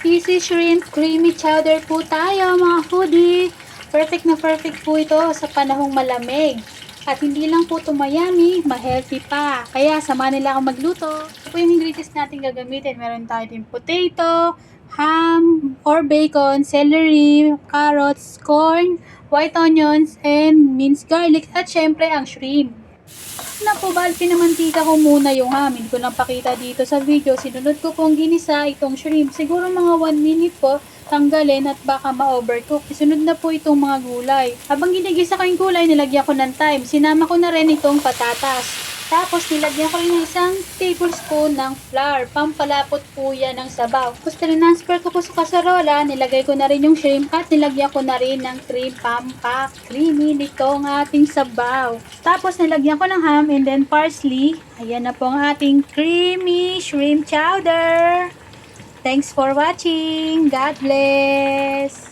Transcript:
Easy shrimp creamy chowder po tayo mga foodie. Perfect na perfect po ito sa panahong malamig. At hindi lang po ito mayami, ma-healthy pa. Kaya samahan nila akong magluto. Ito po yung ingredients natin gagamitin. Meron tayo din potato, ham or bacon, celery, carrots, corn, white onions, and minced garlic. At syempre ang shrimp. Naku, bali pinamantika ko muna yung ham. Hindi ko lang pakita dito sa video. Sinunod ko pong ginisa itong shrimp. Siguro mga 1 minute po tanggalin at baka ma-overcook. Isunod na po itong mga gulay. Habang ginigisa ko yung gulay, nilagyan ko ng thyme. Sinama ko na rin itong patatas. Tapos nilagyan ko rin ng 1 tablespoon ng flour. Pampalapot po yan ng sabaw. Tapos transfer ko po sa kasarola. Nilagay ko na rin yung shrimp at nilagyan ko na rin ng cream pampa-creamy nitong ating sabaw. Tapos nilagyan ko ng ham and then parsley. Ayan na po ang ating creamy shrimp chowder. Thanks for watching. God bless.